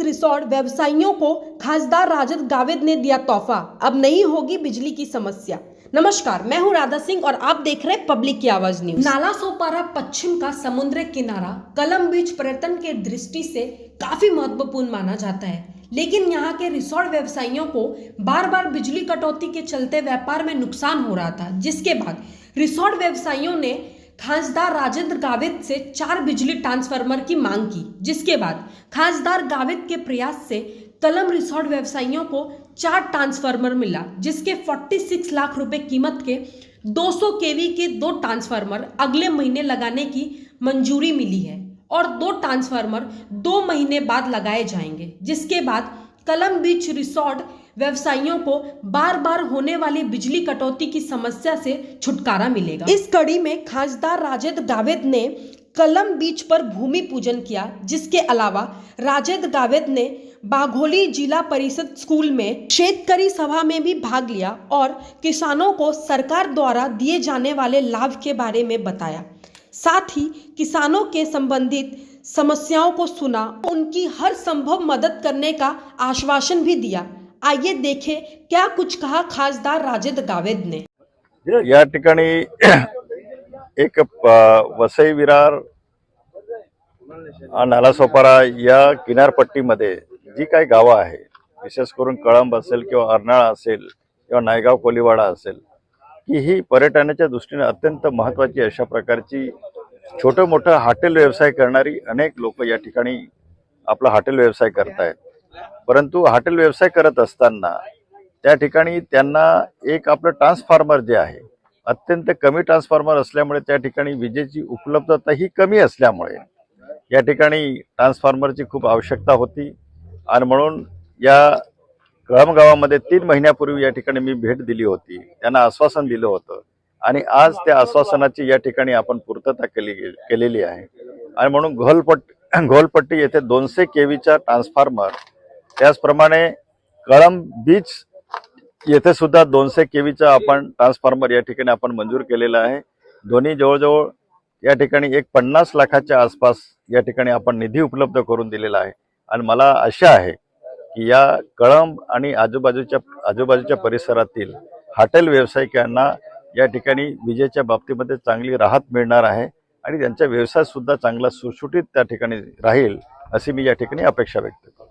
Resort व्यवसायियों को खासदार राजद गावित ने दिया तोहफा, अब नहीं होगी बिजली की समस्या। नमस्कार, मैं हूं राधा सिंह और आप देख रहे हैं पब्लिक की आवाज न्यूज। नाला सोपारा पश्चिम का समुद्री किनारा कलम बीच पर्यटन के दृष्टि से काफी महत्वपूर्ण माना जाता है, लेकिन यहाँ के रिसोर्ट व्यवसायियों को बार बार बिजली कटौती के चलते व्यापार में नुकसान हो रहा था, जिसके बाद रिसोर्ट व्यवसायियों ने खासदार राजेंद्र गावित से 4 बिजली ट्रांसफार्मर की मांग की, जिसके बाद खासदार गावित के प्रयास से कलम रिसोर्ट व्यवसायियों को 4 ट्रांसफार्मर मिला, जिसके 46 लाख रुपए कीमत के 200 केवी के 2 ट्रांसफार्मर अगले महीने लगाने की मंजूरी मिली है और 2 ट्रांसफार्मर 2 महीने बाद लगाए जाएंगे, जिसके बाद कलम बीच रिसोर्ट व्यवसायियों को बार बार होने वाली बिजली कटौती की समस्या से छुटकारा मिलेगा। इस कड़ी में खासदार राजेंद्र गावित ने कलम बीच पर भूमि पूजन किया, जिसके अलावा राजेंद्र गावित ने बाघोली जिला परिषद स्कूल में शेतकरी सभा में भी भाग लिया और किसानों को सरकार द्वारा दिए जाने वाले लाभ के बारे में बताया। साथ ही किसानों के संबंधित समस्याओं को सुना, उनकी हर संभव मदद करने का आश्वासन भी दिया। आइए देखें क्या कुछ कहा खासदार राजेंद्र गावित ने। या ठिकाणी एक वसई विरार नालासोपारा या किनारपट्टीमध्ये जी काही गावं आहे, विशेष करून कळंब असेल किंवा अर्नाळा असेल किंवा नायगाव कोलीवाडा असेल, की ही पर्यटनाच्या दृष्टीने अत्यंत महत्त्वाची अशा प्रकारची छोटं मोठं हॉटेल व्यवसाय करणारी अनेक लोक या ठिकाणी आपला हॉटेल व्यवसाय करतायत। परंतु हॉटेल व्यवसाय करत असताना त्या ठिकाणी त्यांना एक आपलं ट्रान्सफॉर्मर जे आहे अत्यंत कमी ट्रान्सफॉर्मर असल्यामुळे त्या ठिकाणी विजेची उपलब्धता ही कमी असल्यामुळे या ठिकाणी ट्रान्सफॉर्मरची खूप आवश्यकता होती आणि म्हणून या कळंब गावामध्ये 3 महिन्यापूर्वी या ठिकाणी मी भेट दिली होती, त्यांना आश्वासन दिलं होतं आणि आज त्या आश्वासनाची या ठिकाणी आपण पूर्तता केलेली आहे आणि म्हणून घोलपट्टी येथे 200 केवीचा ट्रान्सफॉर्मर, त्याचप्रमाणे कळंब बीच येथे सुद्धा 200 केवीचा आपण ट्रान्सफॉर्मर या ठिकाणी आपण मंजूर केलेला आहे। दोन्ही जवळजवळ या ठिकाणी 50 लाखाच्या आसपास या ठिकाणी आपण निधी उपलब्ध करून दिलेला आहे आणि मला आशा आहे की या कळंब आणि आजूबाजूच्या परिसरातील हॉटेल व्यावसायिकांना या ठिकाणी विजेच्या बाबतीमध्ये चांगली राहत मिळणार आहे आणि त्यांचा व्यवसाय सुद्धा चांगला सुटसुटीत त्या ठिकाणी राहील अशी मी या ठिकाणी अपेक्षा व्यक्त करतो।